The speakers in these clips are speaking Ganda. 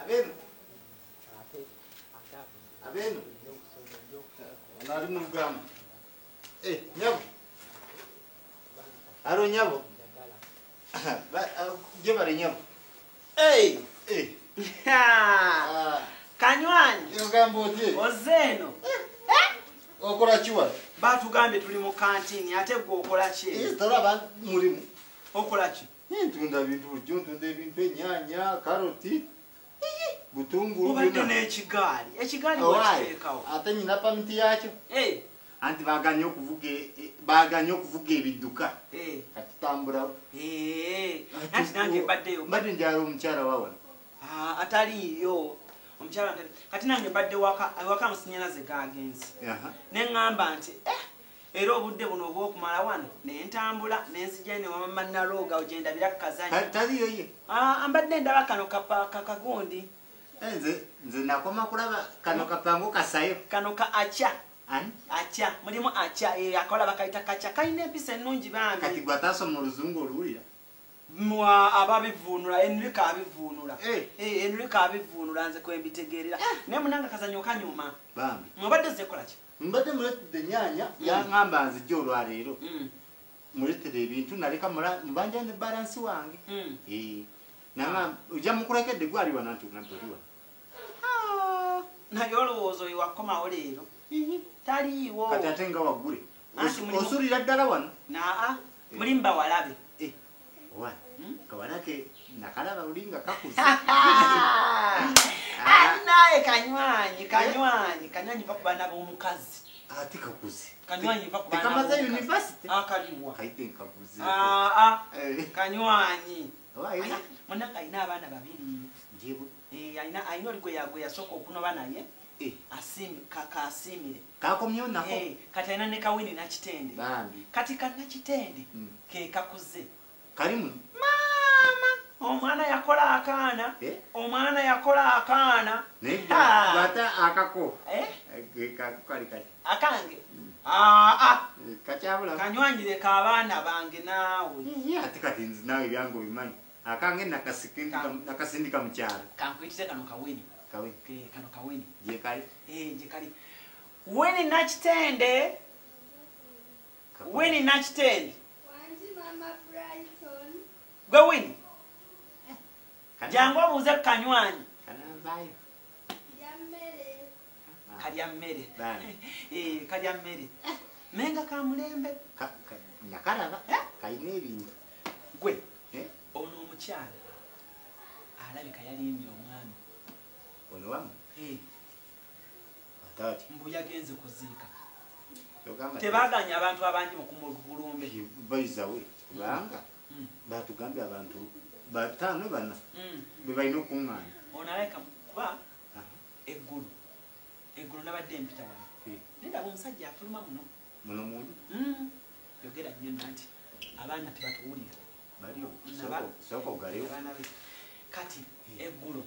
Abeno. Abeno. Nari mugam. Nyabo. Aro nyabo. Jebare nyabo. Kanywanyi. Yogambo je. Ozeno. Okola chiwa. Batugambe tuli mu kantini ate gwe okola ki? Talaba mulimu. Okola ki? Ntunda bintu ntunda ebintu enyanya, karoti, butungulu obadde n'ekigaali. Ekigaali wakiteekawo. Ate nyina pamiti yakyo. Anti baganye okuvuga ebidduka. Kati tambula. Anti nange mbaddeyo. Mbadde njala omukyala wawana. Ataliyo. Omukyala kati nange mbadde waka amasannyalaze gagenze. Ne ŋŋamba nti era obudde buno obw'okumala wano ne ntambula ne nzija ne wamama Nalooga ogyendabira kazanyi. Taliyo ye. Mbadde ndaba kano kagundi. Nze nakoma kulaba kano kapango kasayo. Kano ka acha. Acha. Mulimu acha akola bakayita kacha. Kayina empisa ennungi bambi. Kati gwatasoma oluzungu oluwulira. Ababivunula Enrica abivunula. Enrica abivunula nze kwembitegeerera. Ne munanga kazanyo kanyuma. Bambi. Mwabadde zekola ki? Mbadde muletedde nyanya yaŋŋamba nzijja olwaleero. Muletedde ebintu naleka mbanja ne balansi wange. Nanga ojja mukulekedde gwali wana nti naboliwa. Naye olowooza oyo wakomawo leero. Taliiwo. Kati ate nga waggule. Osuulira ddala wano? Mulimu bawalabe. Wano. Kawalake nakalaba lulinga kakuze. Naye kanywanyi bakuba n'ab'omukazi. Ate kakuze. Kanywanyi bakuba n'ab'omukazi. Tekamaze university? Kaliwa. Kayite nkabuze. Kanywanyi. Munanga alina abaana babiri. Njebu. Alina oli gwe yasooka okunoba naye. Kasiimire. Kakomyewo nako. Kati alina ne Kawini Nakitende. Bambi. Kati ka Nakitende ke kakuze. Kalimu. Omwana yakola akaana. Omwana yakola akaana. Bata akako. Kali kati. Akange. Kakyabula. Kanywanyire k'abaana bange naawe. Ate kati nzi naawe byange obimanyi. Akange nakasindika mu kyalo. Kankuyitire kano Kawini. Kawini. Kano Kawini. Gye kali. Gye kali. Winnie Nakitende. Winnie Nakitende. Gwe Winnie. Jangu obuuze Kanywanyi. Kanambayo. Kalya mmere. Kalya mmere. Menga ka mulembe. Nakalaba. Kalina ebintu. Gwe. Ono omukyala. Alabika yaliimye omwami. Ono wamu? Atati. Mbu yagenze kuziika. Yogamba. Tebaganya abantu abangi mu kumulumbe. Bayizawe. Kubanga. Batugambye abantu bataano bana. Bwe balina okuŋŋaanya. Ono alabika kuba eggulu. Eggulu nabadde mpita wano. Ndaba omusajja afuluma muno. Muno mundu? Yogera nnyo nti abaana tebatuwulira. Baliyo. Sooka ogaleyo. Kati eggulu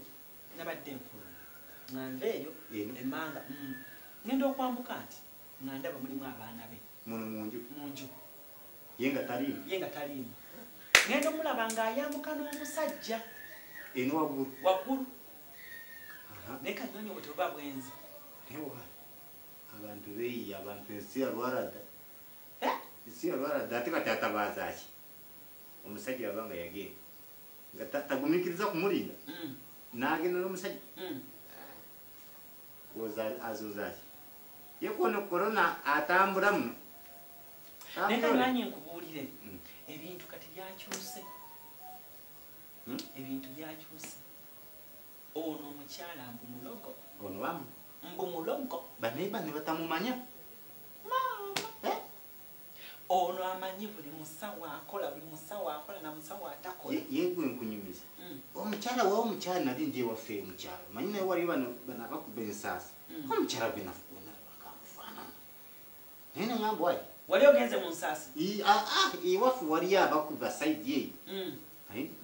nabadde nfuluma. Nga nva eyo emmanga. Ngenda okwambuka nti nga ndaba mulimu abaana be. Muno munju? Munju. Ye nga taliimu? Ye nga taliimu. Ngenda omulaba ng'ayambuka n'omusajja. Eno waggulu? Waggulu. Naye Kanywanyi bwe toba bwenzi. Abantu beeyiya abantu ensi yalwaladda. Ensi yalwaladda ate kati atabaaza ki? Omusajja yaba nga yagenda. Nga tagumiikiriza kumulinda. N'agenda n'omusajja. Azuuza ki? Ye kono korona atambula muno. Naye Kanywanyi nkubuulire. Ebintu kati byakyuse. Ebintu byakyuse. Ono omukyala mbu mulogo. Ono wamu? Mbu mulogo. Baneiba ne batamumanya? Maama. Ono amanyi buli musawo akola na musawo atakola. Yegwe nkunyumiza. Omukyala w'omukyala nali ndi ewaffe mukyalo. Manyi naye wali bano abakuba ensaasi. Omukyala gwe nafuuna bakamufaanana. Naye nengamba wayi. Wali ogenze mu nsaasi? Ewaffe waliyo abakuba sayidi eyo.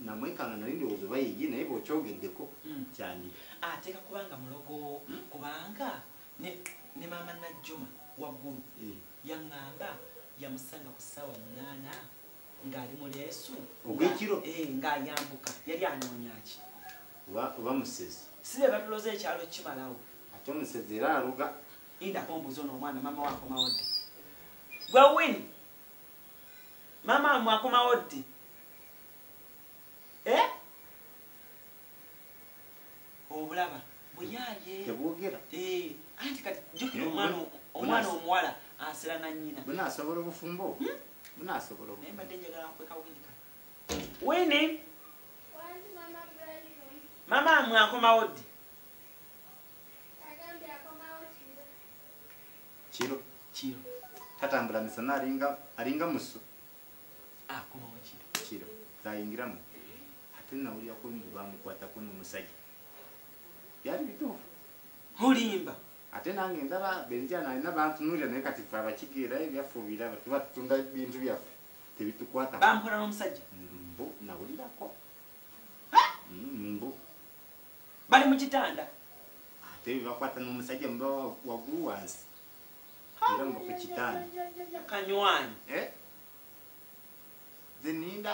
Namwekanga nali ndowooza bayiye naye bw'okyogeddeko kyandi. Ateeka kubanga mulogo kubanga ne maama Najjuma waggulu yaŋŋamba yamusanga ku ssaawa 8 ngali mu leesu ogw'ekiro ng'ayambuka yali anoonya ki oba musezi sibe batuloza ekyalo kimalawo ate omusezi era aluga indako mbuzo n'omwana mama wakomawo ddi gwe wini mama mwakomawo ddi obulaba buyaaye tebwogera anti kati jjukira omwana omuwala asera na nnyina bunaasobola obufumbo bunaasobola naye mbadde njagala nkweka winika wini mama mwakomawo ddi kiro tatambula misana alinga muso akomawo kiro zayingiramu ate nawulira ko mbu bamukwatako n'omusajja byali bituufu olimba ate nange ndaba benjana alina bantunuulira naye kati fe abakigeera ebyafuubira tuba tutunda bintu byaffe tebitukwata bampola n'omusajja mbu nawulirako mbu bali mu kitanda ate bebakwata n'omusajja muba waggulu wansi era mba ku kitanda kanywanyi nze ninda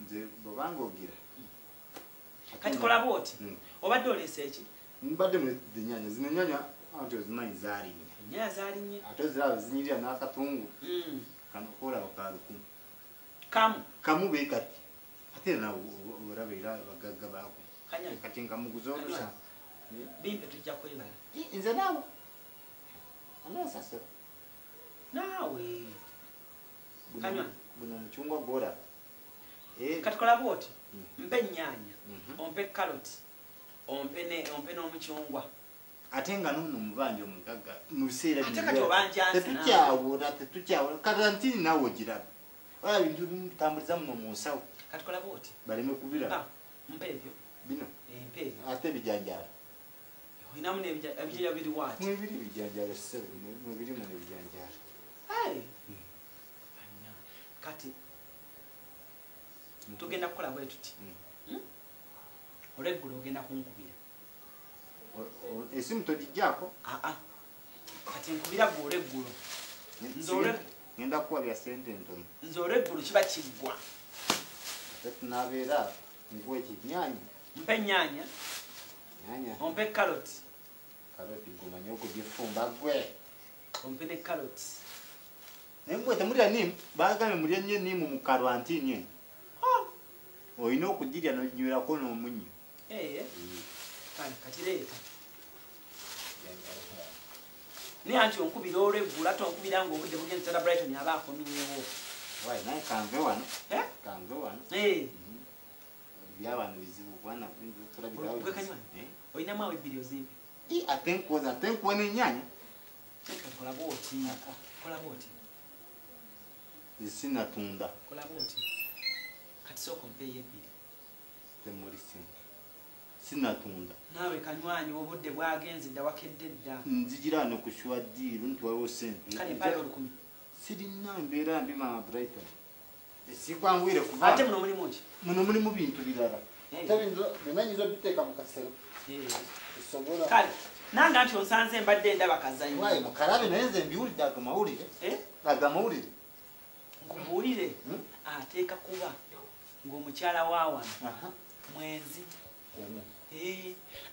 nze bwebanga ogira kati kola bwoti obadde oleesa eki mbadde muzenyanya zino enyanya anti ozimanyi zaalinnye enyanya zaalinnye ate oziraba zinyirira n'akatungu kano koolaba ka 10 kamu beekati ate nawe olaba era bagagga baako kati nkamuguza olusa bimpe tujja kwebala nze naawe anosasula naawe kanywanyi guno omucungwa gwolaba kati kola bwoti mpe ennyanya ompe karoti ompe n'omucungwa ate nga nono omubanja omugagga mu biseera tetukyawula karantini naawe ogiraba ola bintu bimutambuliza muno mu nsawo kati kola bwoti baleme kubiraba mpe ebyo bino mpe ebyo ate ebijanjaalo olinamu n'ebijja biri waati mwebiri ebijanjaalo sebe mwebirimu n'ebijanjaalo kati tugenda kukola bwe tuti olweggulo ogenda kunkubira esimu togijjaako kati nkubira gwe olweggulo ngenda kukuwa bya sente ntono nze olweggulo kiba kiggwa ate tunabeera nkuwa ekinyanya mpe ennyanya ompe karoti gumanye okugifumba gwe ompe ne karoti naye mwe temulya nimu bagambe mulya nnyo nimu mu karantini eno olina okugirya noginywerako n'omunyo kati leeta naye anti onkubira olweggulo ate onkubira ngaobudde bugenzetera brighton aba akomyewo naye kanve wano byabano bizibu kanywanyi olinamu awo ebbiri ozimpe ate nkuwa n'ennyanya kola bwoti sinatunda kola bwoti kati sooka ompeeyo ebbiri temuli sente sinatunda naawe kanywanyi obudde bwagenze dda wakedde dda nzigira wano ku shwaddiiru nti waliwo sente kale mpayo 10 sirina mbeera mbi mama brighton esikwangwire kuva ate muno mulimu ki muno mulimu bintu birala binanyiza biteeka mu kasero osobola kale nange anti onsanze mbadde ndaba kazanyi mukalabe naye nze mbiwulidde agamawulire nkubuulire ateeka kuba ng'omukyala waawano mwezi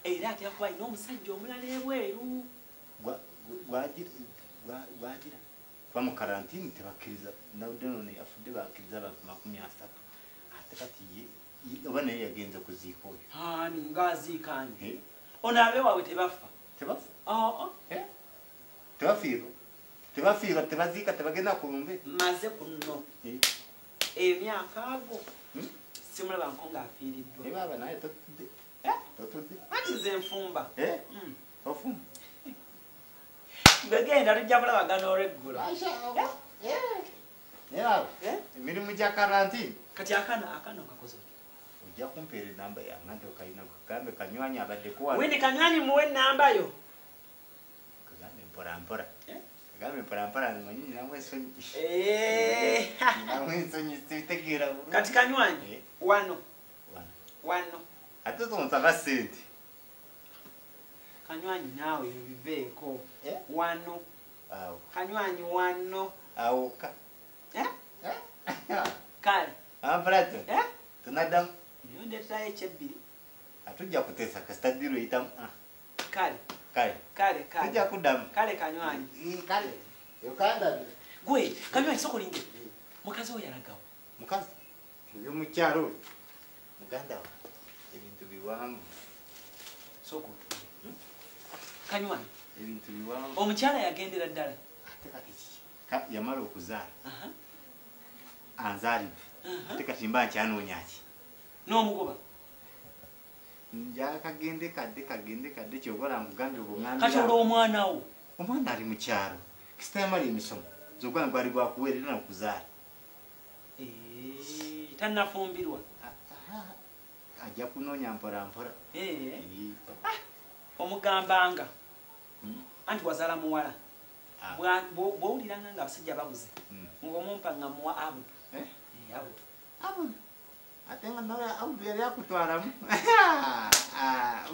era ateeka kuba alina omusajja omulala ebweru gwagira kuba mu karantini tebakkiriza nawudde nono yafudde bakkiriza abantu 30 ate kati oba naye yagenze kuziika oyo ngaaziikanye ono abe waabwe tebafa tebafiirwa tebaziika tebagenda kulumbe maze kuno emyaka ago simulaba nko ng'afiiriddwa baba naye totudde anti nze enfumba ofumba begenda tujja kulabagana olweggulo emirimu gya karantini kati akana okakoze ojja kumpeera enamba yange nti okalina gambe kanywanyi abadde kuwa wini kanywanyi muwe enamba yo kagambe mpolampola kagambe mpolampola nmanyi ninamu ensonyi ninamu ensonyi sibitegeera bulungi kati kanywanyi wano ate tonsaba sente kanywanyi naawe biveeko wano kanywanyi wano awoka kale Brighton tunaddamu niyo ndeetayo ekyebbiri atujja kuteesa kasita diro eyitamu kale kale tujja kuddamu kale kanywanyi kale okanda gwe kanywanyi sokolinge mukazi oyo yalagawo mukazi ebyomukyalo muganda wa ebintu biwanvu soko kanywanyi ebintu biwanvu omukyala yagendera ddala ate kati yamala okuzaala anzaalidde ate kati mba nkyanoonya ki n'omugoba njala kagende kadde kyobola nkugambye obungambi kati olw'omwana wo omwana ali mu kyalo kisita yamala emisomo zogwana gwali gwakuweerera nakuzaala tannafumbirwa ajja kunoonya mpolampola omugambanga anti wazaala muwala bw'owuliranga nga abasajja babuze ng'omumpa nga muwa abudu abudu ate nga nawe abudu yali akutwalamu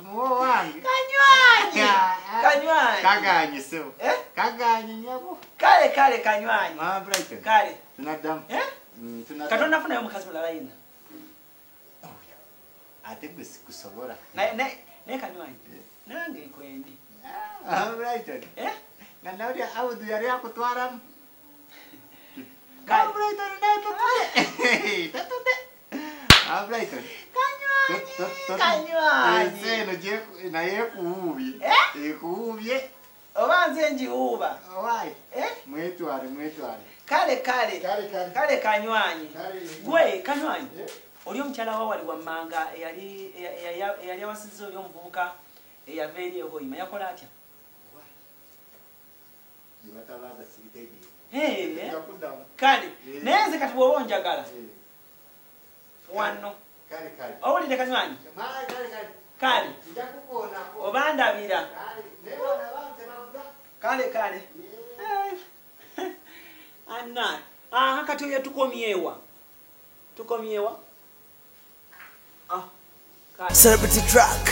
muwo wange kanywanyi kaganye sebo kaganye nyabo kale kanywanyi Brighton kale tunaddamu katonda nafunayo omukazi mulala yenna ate gwe sikusobola naye kanywanyi nange nkwendi Brighton nga nawe abudu yali akutwalamu Brighton kanywanyi eno naye ekuwubye oba nze njiwuuba owaayi mwetwale kale kanywanyi gwe kanywanyi oli omukyala wa wali wammanga eyali awasizza oli omuvubuka eyava eri ehoima yakola atya kale naye nze kati bw'oba onjagala wano owulire kanywanyi kale oba ndabira kale anna kati oyo tukomyewa Celebrity track.